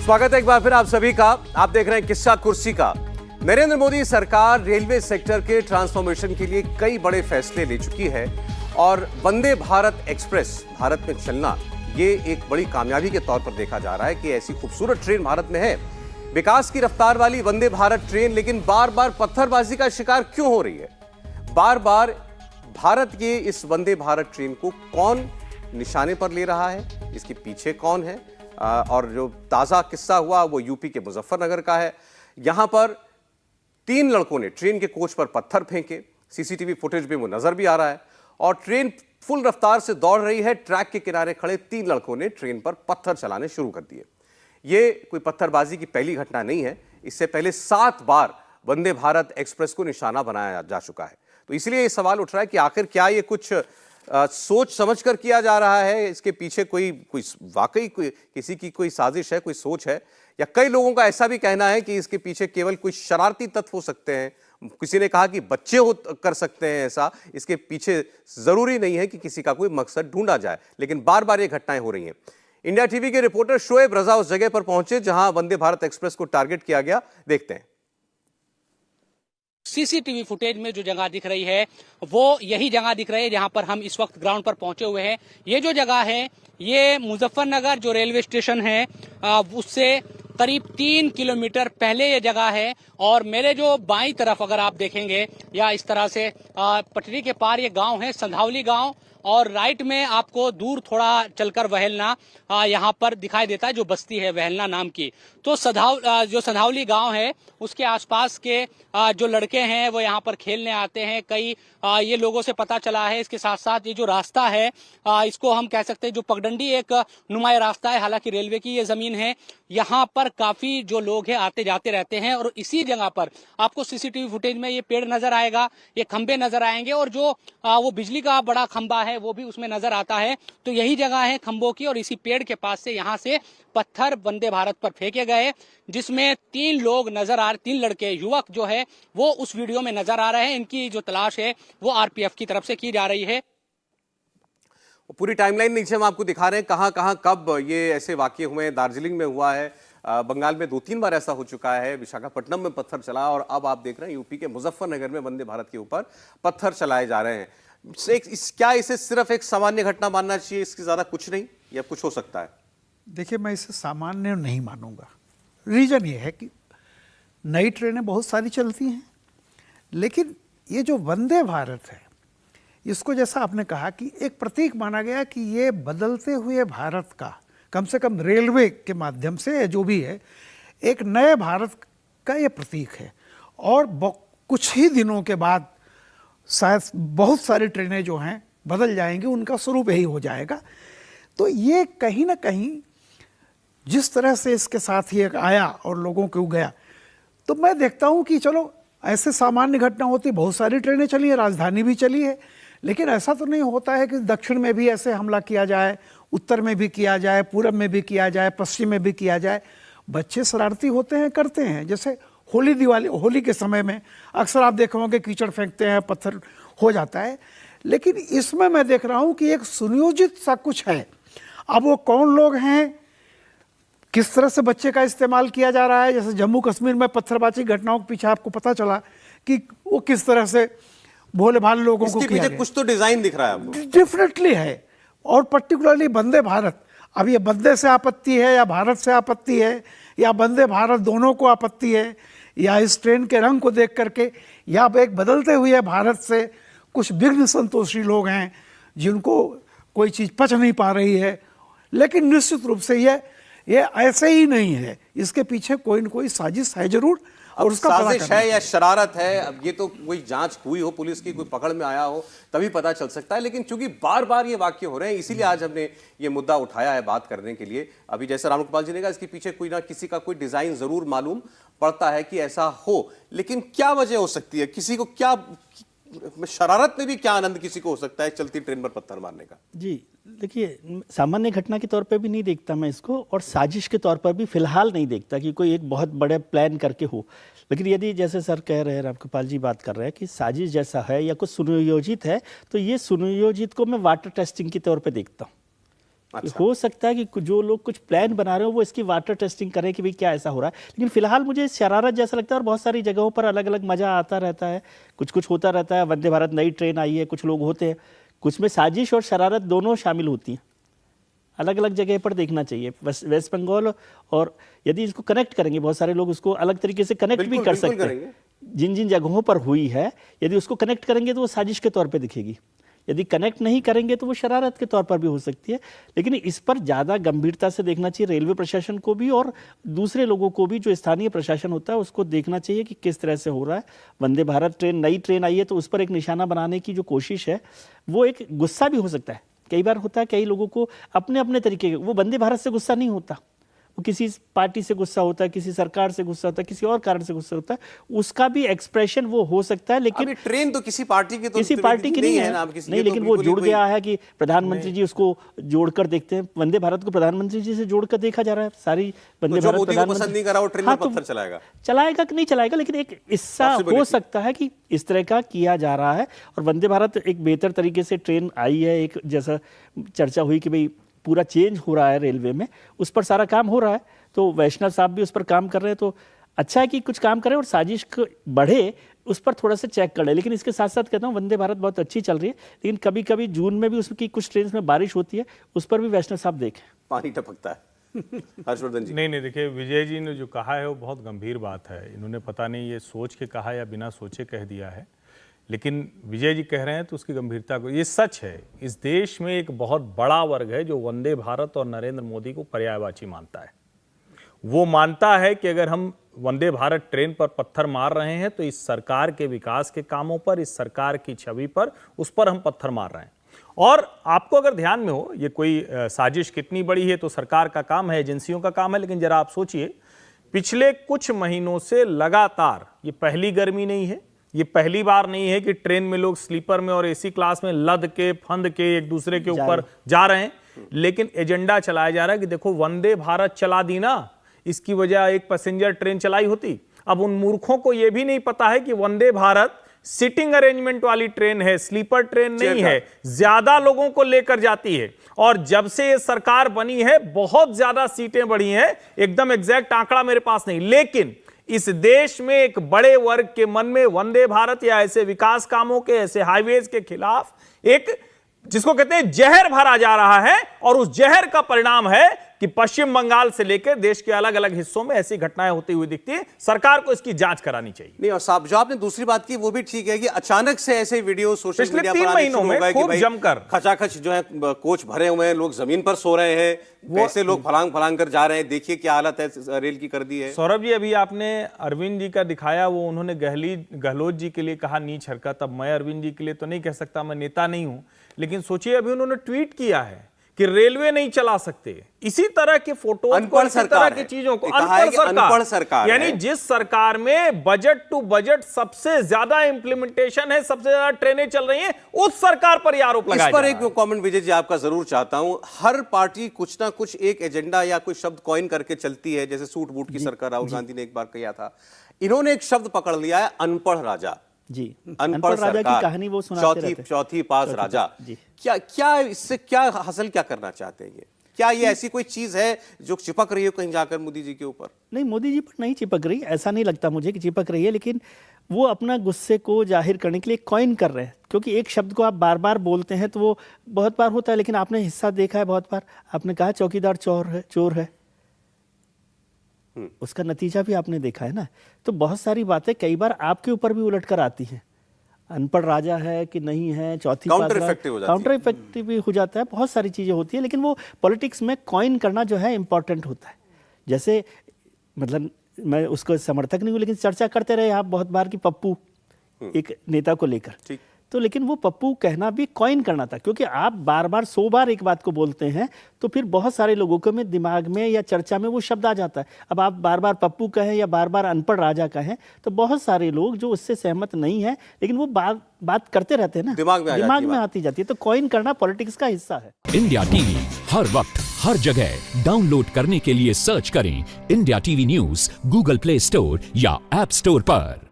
स्वागत है एक बार फिर आप सभी का। आप देख रहे हैं किस्सा कुर्सी का। नरेंद्र मोदी सरकार रेलवे सेक्टर के ट्रांसफॉर्मेशन के लिए कई बड़े फैसले ले चुकी है और वंदे भारत एक्सप्रेस भारत में चलना ये एक बड़ी कामयाबी के तौर पर देखा जा रहा है कि ऐसी खूबसूरत ट्रेन भारत में है। विकास की रफ्तार वाली वंदे भारत ट्रेन लेकिन बार बार पत्थरबाजी का शिकार क्यों हो रही है? बार बार भारत के इस वंदे भारत ट्रेन को कौन निशाने पर ले रहा है, इसके पीछे कौन है? और जो ताजा किस्सा हुआ वो यूपी के मुजफ्फरनगर का है। यहां पर 3 लड़कों ने ट्रेन के कोच पर पत्थर फेंके। सीसीटीवी फुटेज में वो नजर भी आ रहा है और ट्रेन फुल रफ्तार से दौड़ रही है। ट्रैक के किनारे खड़े 3 लड़कों ने ट्रेन पर पत्थर चलाने शुरू कर दिए। ये कोई पत्थरबाजी की पहली घटना नहीं है, इससे पहले 7 बार वंदे भारत एक्सप्रेस को निशाना बनाया जा चुका है। तो इसलिए ये सवाल उठ रहा है कि आखिर क्या ये कुछ सोच समझकर किया जा रहा है? इसके पीछे कोई वाकई किसी की कोई साजिश है, कोई सोच है? या कई लोगों का ऐसा भी कहना है कि इसके पीछे केवल कुछ शरारती तत्व हो सकते हैं। किसी ने कहा कि बच्चे कर सकते हैं ऐसा, इसके पीछे जरूरी नहीं है कि किसी का कोई मकसद ढूंढा जाए। लेकिन बार बार ये घटनाएं हो रही हैं। इंडिया टीवी के रिपोर्टर शोएब रजा उस जगह पर पहुंचे जहां वंदे भारत एक्सप्रेस को टारगेट किया गया। देखते हैं। सीसीटीवी फुटेज में जो जगह दिख रही है वो यही जगह दिख रही है जहां पर हम इस वक्त ग्राउंड पर पहुंचे हुए हैं। ये जो जगह है ये मुजफ्फरनगर जो रेलवे स्टेशन है उससे करीब 3 किलोमीटर पहले ये जगह है। और मेरे जो बाईं तरफ अगर आप देखेंगे या इस तरह से पटरी के पार ये गांव है संधावली गांव, और राइट में आपको दूर थोड़ा चलकर वहलना यहाँ पर दिखाई देता है जो बस्ती है वहलना नाम की। तो जो संधावली गांव है उसके आसपास के जो लड़के हैं वो यहाँ पर खेलने आते हैं। कई ये लोगों से पता चला है। इसके साथ साथ ये जो रास्ता है इसको हम कह सकते हैं जो पगडंडी एक नुमाया रास्ता है, हालांकि रेलवे की ये जमीन है। यहाँ पर काफी जो लोग हैं आते जाते रहते हैं और इसी जगह पर आपको सीसीटीवी फुटेज में ये पेड़ नजर आएगा, ये खंबे नजर आएंगे और जो वो बिजली का बड़ा खंबा है वो भी उसमें नजर आता है। तो यही जगह है खंबों की और इसी पेड़ के पास से यहाँ से पत्थर वंदे भारत पर फेंके गए, जिसमें 3 लोग नजर आ रहे, 3 लड़के युवक जो है वो उस वीडियो में नजर आ रहे हैं। इनकी जो तलाश है वो आरपीएफ की तरफ से की जा रही है। पूरी टाइमलाइन नीचे हम आपको दिखा रहे हैं कहां कहां कब ये ऐसे वाकये हुए हैं। दार्जिलिंग में हुआ है, बंगाल में 2-3 बार ऐसा हो चुका है, विशाखापट्टनम में पत्थर चला और अब आप देख रहे हैं यूपी के मुजफ्फरनगर में वंदे भारत के ऊपर पत्थर चलाए जा रहे हैं। क्या इसे सिर्फ एक सामान्य घटना मानना चाहिए, इसके ज्यादा कुछ नहीं, या कुछ हो सकता है? देखिए, मैं इसे सामान्य नहीं मानूंगा। रीजन ये है कि नई ट्रेनें बहुत सारी चलती हैं, लेकिन ये जो वंदे भारत है इसको जैसा आपने कहा कि एक प्रतीक माना गया कि ये बदलते हुए भारत का, कम से कम रेलवे के माध्यम से जो भी है, एक नए भारत का ये प्रतीक है। और कुछ ही दिनों के बाद शायद बहुत सारी ट्रेनें जो हैं बदल जाएंगी, उनका स्वरूप यही हो जाएगा। तो ये कहीं ना कहीं जिस तरह से इसके साथ ही एक आया और लोगों को गया, तो मैं देखता हूँ कि चलो ऐसे सामान्य घटना होती, बहुत सारी ट्रेनें चली हैं, राजधानी भी चली है, लेकिन ऐसा तो नहीं होता है कि दक्षिण में भी ऐसे हमला किया जाए, उत्तर में भी किया जाए, पूरब में भी किया जाए, पश्चिम में भी किया जाए। बच्चे शरारती होते हैं, करते हैं। जैसे होली के समय में अक्सर आप देखे होंगे कीचड़ फेंकते हैं, पत्थर हो जाता है, लेकिन इसमें मैं देख रहा हूँ कि एक सुनियोजित सा कुछ है। अब वो कौन लोग हैं, किस तरह से बच्चे का इस्तेमाल किया जा रहा है। जैसे जम्मू कश्मीर में पत्थरबाजी घटनाओं के पीछे आपको पता चला कि वो किस तरह से भोले भाले लोगों को किया गया। कुछ तो डिजाइन दिख रहा है आपको। डेफिनेटली है। और पर्टिकुलरली वंदे भारत, अब ये वंदे से आपत्ति है या भारत से आपत्ति है या वंदे भारत, दोनों को आपत्ति है, या इस ट्रेन के रंग को देख करके, या एक बदलते हुए भारत से कुछ विघ्न संतोषी लोग हैं जिनको कोई चीज़ पच नहीं पा रही है। लेकिन निश्चित रूप से ये ऐसे ही नहीं है, इसके पीछे कोई न कोई साजिश है जरूर। और उसका साजिश है या शरारत है, अब ये तो कोई जांच हुई हो, पुलिस की कोई पकड़ में आया हो तभी पता चल सकता है। लेकिन चूंकि बार बार ये वाक्य हो रहे हैं, इसीलिए आज हमने ये मुद्दा उठाया है बात करने के लिए। अभी जैसे रामगोपाल जी ने कहा, इसके पीछे कोई ना किसी का कोई डिजाइन जरूर मालूम पड़ता है कि ऐसा हो, लेकिन क्या वजह हो सकती है? किसी को क्या शरारत में भी क्या आनंद किसी को हो सकता है चलती ट्रेन पर पत्थर मारने का? जी देखिए, सामान्य घटना के तौर पे भी नहीं देखता मैं इसको, और साजिश के तौर पर भी फिलहाल नहीं देखता कि कोई एक बहुत बड़े प्लान करके हो। लेकिन यदि जैसे सर कह रहे हैं, रामगोपाल जी बात कर रहे हैं कि साजिश जैसा है या कुछ सुनियोजित है, तो ये सुनियोजित को मैं वाटर टेस्टिंग के तौर पे देखता हूँ कि हो सकता है कि जो लोग कुछ प्लान बना रहे हो वो इसकी वाटर टेस्टिंग करें कि भाई क्या ऐसा हो रहा है, लेकिन फिलहाल मुझे शरारत जैसा लगता है। और बहुत सारी जगहों पर अलग अलग मजा आता रहता है, कुछ कुछ होता रहता है। वंदे भारत नई ट्रेन आई है, कुछ लोग होते हैं, कुछ में साजिश और शरारत दोनों शामिल होती हैं। अलग अलग जगह पर देखना चाहिए। वेस्ट बंगाल, और यदि इसको कनेक्ट करेंगे, बहुत सारे लोग उसको अलग तरीके से कनेक्ट भी कर सकते हैं। जिन जिन जगहों पर हुई है, यदि उसको कनेक्ट करेंगे तो वो साजिश के तौर पे दिखेगी। यदि कनेक्ट नहीं करेंगे तो वो शरारत के तौर पर भी हो सकती है। लेकिन इस पर ज़्यादा गंभीरता से देखना चाहिए रेलवे प्रशासन को भी, और दूसरे लोगों को भी, जो स्थानीय प्रशासन होता है उसको देखना चाहिए कि किस तरह से हो रहा है। वंदे भारत ट्रेन, नई ट्रेन आई है तो उस पर एक निशाना बनाने की जो कोशिश है, वो एक गुस्सा भी हो सकता है। कई बार होता है, कई लोगों को अपने अपने तरीके, वो वंदे भारत से गुस्सा नहीं होता, वो किसी पार्टी से गुस्सा होता है, किसी सरकार से गुस्सा होता है, किसी और कारण से गुस्सा होता है, उसका भी एक्सप्रेशन वो हो सकता है। लेकिन ट्रेन तो किसी पार्टी की, तो किसी पार्टी की नहीं है, नहीं, लेकिन वो जुड़ गया है कि प्रधानमंत्री जी उसको जोड़कर देखते हैं। वंदे भारत को प्रधानमंत्री जी से जोड़कर देखा जा रहा है। सारी वंदे भारत प्रधानमंत्री नहीं करा, वो ट्रेन में पत्थर चलाएगा कि नहीं चलाएगा, लेकिन एक हिस्सा हो सकता है कि इस तरह का किया जा रहा है। और वंदे भारत एक बेहतर तरीके से ट्रेन आई है, एक जैसा चर्चा हुई कि भाई पूरा चेंज हो रहा है रेलवे में, उस पर सारा काम हो रहा है। तो वैष्णव साहब भी उस पर काम कर रहे हैं, तो अच्छा है कि कुछ काम करें और साजिश बढ़े उस पर थोड़ा सा चेक कर ले। लेकिन इसके साथ साथ कहता हूँ वंदे भारत बहुत अच्छी चल रही है, लेकिन कभी कभी जून में भी उसकी कुछ ट्रेन में बारिश होती है, उस पर भी वैष्णव साहब देखें, पानी टपकता है। हर्षवर्धन जी। नहीं, देखिए, विजय जी ने जो कहा है वो बहुत गंभीर बात है। इन्होंने पता नहीं ये सोच के कहा या बिना सोचे कह दिया है, लेकिन विजय जी कह रहे हैं तो उसकी गंभीरता को, ये सच है। इस देश में एक बहुत बड़ा वर्ग है जो वंदे भारत और नरेंद्र मोदी को पर्यायवाची मानता है। वो मानता है कि अगर हम वंदे भारत ट्रेन पर पत्थर मार रहे हैं तो इस सरकार के विकास के कामों पर, इस सरकार की छवि पर, उस पर हम पत्थर मार रहे हैं। और आपको अगर ध्यान में हो, ये कोई साजिश कितनी बड़ी है तो सरकार का काम है, एजेंसियों का काम है, लेकिन जरा आप सोचिए, पिछले कुछ महीनों से लगातार, ये पहली गर्मी नहीं है, ये पहली बार नहीं है कि ट्रेन में लोग स्लीपर में और एसी क्लास में लद के फंद के एक दूसरे के ऊपर जा रहे हैं, लेकिन एजेंडा चलाया जा रहा है कि देखो वंदे भारत चला दी ना, इसकी वजह एक पैसेंजर ट्रेन चलाई होती। अब उन मूर्खों को यह भी नहीं पता है कि वंदे भारत सिटिंग अरेंजमेंट वाली ट्रेन है, स्लीपर ट्रेन नहीं है, ज्यादा लोगों को लेकर जाती है। और जब से ये सरकार बनी है बहुत ज्यादा सीटें बढ़ी हैं, एकदम एग्जैक्ट आंकड़ा मेरे पास नहीं, लेकिन इस देश में एक बड़े वर्ग के मन में वंदे भारत या ऐसे विकास कामों के, ऐसे हाईवेज के खिलाफ एक, जिसको कहते हैं, जहर भरा जा रहा है। और उस जहर का परिणाम है कि पश्चिम बंगाल से लेकर देश के अलग अलग हिस्सों में ऐसी घटनाएं होती हुई दिखती है। सरकार को इसकी जांच करानी चाहिए। नहीं, और साहब जो आपने दूसरी बात की वो भी ठीक है कि अचानक से ऐसे वीडियो सोशल मीडिया पर आने शुरू हो गए कि भाई जमकर खचाखच जो है कोच भरे हुए हैं, लोग जमीन पर सो रहे हैं, कैसे लोग फलांग फलांग कर जा रहे हैं, देखिए क्या हालत है रेल की कर दी है। सौरभ जी, अभी आपने अरविंद जी का दिखाया, वो उन्होंने गहलोत जी के लिए कहा नीच हरकत। अब मैं अरविंद जी के लिए तो नहीं कह सकता, मैं नेता नहीं हूं, लेकिन सोचिए अभी उन्होंने ट्वीट किया है कि रेलवे नहीं चला सकते। इसी तरह के फोटो, अनपढ़ सरकार की चीजों को, अनपढ़ सरकार, यानी जिस सरकार में बजट टू बजट सबसे ज्यादा इंप्लीमेंटेशन है, सबसे ज्यादा ट्रेनें चल रही हैं, उस सरकार पर यह आरोप लगाया। इस पर एक कमेंट विजय जी आपका जरूर चाहता हूं। हर पार्टी कुछ ना कुछ एक एजेंडा या कोई शब्द कॉइन करके चलती है, जैसे सूट बूट की सरकार राहुल गांधी ने एक बार कहा था। इन्होंने एक शब्द पकड़ लिया है, अनपढ़ राजा। जी, अनपढ़ राजा की कहानी वो सुनाते रहते हैं। चौथी पास राजा। क्या इससे क्या हासिल क्या करना चाहते हैं ये? क्या ये ऐसी कोई चीज है जो चिपक रही है कहीं जाकर मोदी जी के ऊपर? नहीं, मोदी जी पर नहीं चिपक रही, ऐसा नहीं लगता मुझे कि चिपक रही है, लेकिन वो अपना गुस्से को जाहिर करने के लिए कॉइन कर रहे हैं। क्योंकि एक शब्द को आप बार बार बोलते हैं तो वो बहुत बार होता है, लेकिन आपने हिस्सा देखा है बहुत बार, आपने कहा चौकीदार चोर है, उसका नतीजा भी आपने देखा है ना। तो बहुत सारी बातें कई बार आपके ऊपर भी उलट कर आती हैं। अनपढ़ राजा है कि नहीं है, चौथी काउंटर इफेक्टिव भी हो जाता है, बहुत सारी चीजें होती है। लेकिन वो पॉलिटिक्स में कॉइन करना जो है इंपॉर्टेंट होता है। जैसे मतलब मैं उसको समर्थक नहीं हूँ, लेकिन चर्चा करते रहे आप बहुत बार कि पप्पू एक नेता को लेकर, तो लेकिन वो पप्पू कहना भी कॉइन करना था, क्योंकि आप बार बार 100 बार एक बात को बोलते हैं तो फिर बहुत सारे लोगों के में दिमाग में या चर्चा में वो शब्द आ जाता है। अब आप बार बार पप्पू कहें या बार बार अनपढ़ राजा कहें तो बहुत सारे लोग जो उससे सहमत नहीं है, लेकिन वो बात करते रहते हैं ना, दिमाग में आती जाती है। तो कॉइन करना पॉलिटिक्स का हिस्सा है। इंडिया टीवी हर वक्त हर जगह डाउनलोड करने के लिए सर्च करें India TV news Google play store या ऐप स्टोर पर।